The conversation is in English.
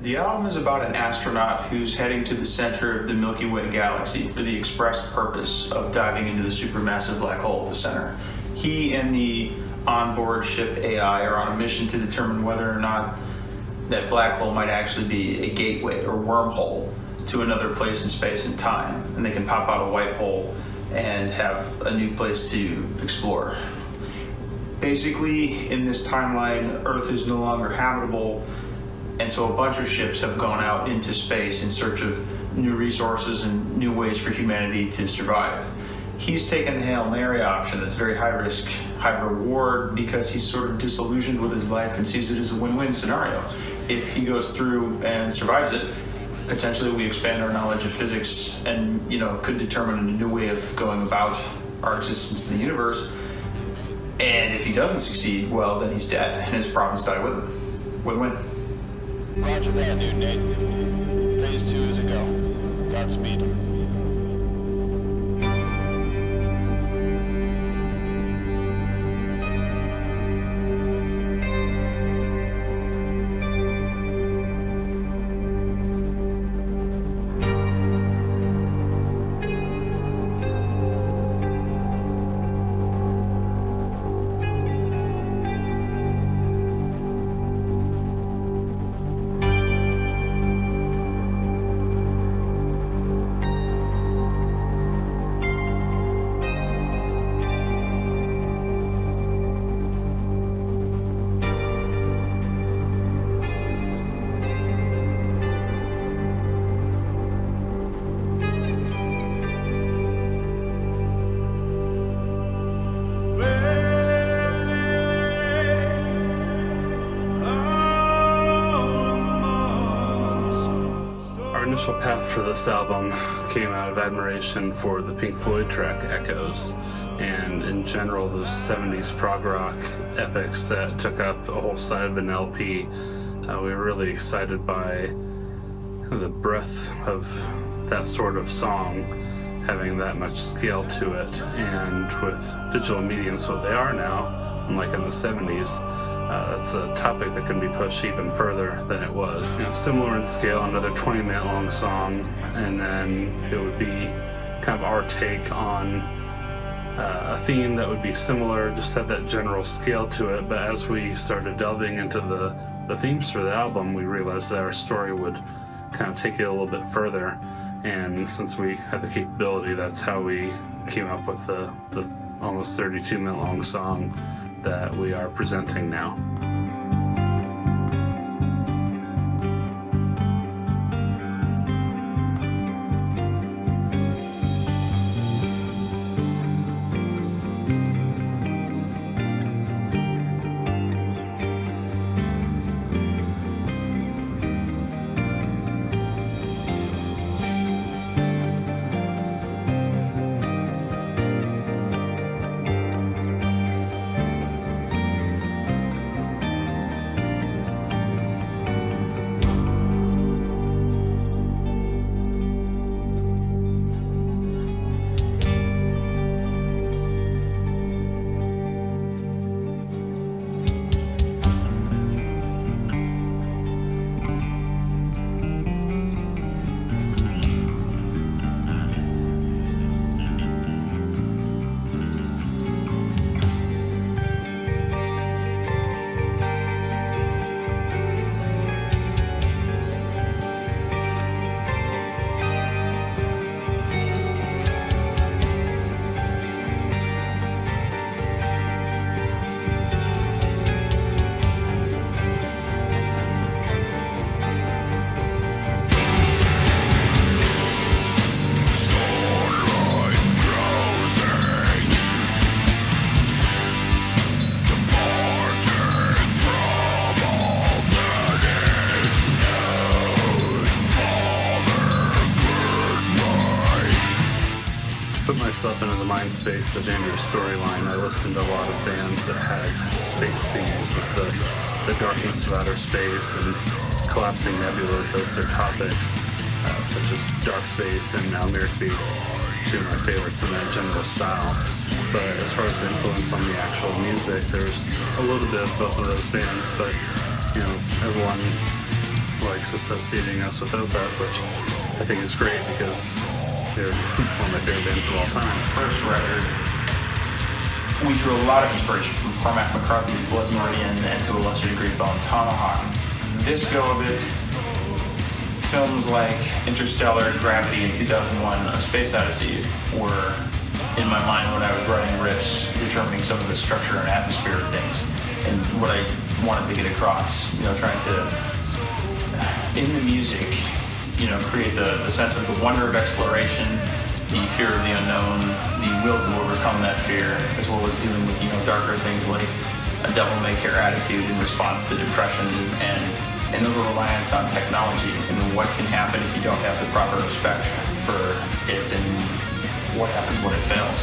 The album is about an astronaut who's heading to the center of the Milky Way galaxy for the express purpose of diving into the supermassive black hole at the center. He and the onboard ship AI are on a mission to determine whether or not that black hole might actually be a gateway or wormhole to another place in space and time, and they can pop out a white hole and have a new place to explore. Basically, in this timeline, Earth is no longer habitable, and so a bunch of ships have gone out into space in search of new resources and new ways for humanity to survive. He's taken the Hail Mary option that's very high risk, high reward, because he's sort of disillusioned with his life and sees it as a win-win scenario. If he goes through and survives it, potentially we expand our knowledge of physics and, could determine a new way of going about our existence in the universe. And if he doesn't succeed, well, then he's dead and his problems die with him. Win-win. Roger that, dude, Nate. Phase 2 is a go. Godspeed. Initial path for this album came out of admiration for the Pink Floyd track Echoes, and in general those 70s prog rock epics that took up a whole side of an LP. We were really excited by the breadth of that sort of song, having that much scale to it, and with digital mediums what they are now, unlike in the 70s, that's a topic that can be pushed even further than it was. Similar in scale, another 20-minute long song, and then it would be kind of our take on a theme that would be similar, just had that general scale to it. But as we started delving into the themes for the album, we realized that our story would kind of take it a little bit further. And since we had the capability, that's how we came up with the almost 32-minute long song that we are presenting now. Myself into the mind space of Andrew's storyline. I listened to a lot of bands that had space themes with the darkness of outer space and collapsing nebulas as their topics, such as Dark Space and Now Mirkby, two of my favorites in that general style. But as far as the influence on the actual music, there's a little bit of both of those bands, but everyone likes associating us with Oprah, which I think is great because they're one of my favorite bands of all time. First record, we drew a lot of inspiration from Cormac McCarthy's Blood Meridian and to a lesser degree Bone Tomahawk. This go of it, films like Interstellar, Gravity, and 2001: A Space Odyssey were in my mind when I was writing riffs, determining some of the structure and atmosphere of things, and what I wanted to get across. Trying to, in the music, create the sense of the wonder of exploration, the fear of the unknown, the will to overcome that fear, as well as dealing with darker things like a devil-may-care attitude in response to depression and an over-reliance on technology, and what can happen if you don't have the proper respect for it, and what happens when it fails.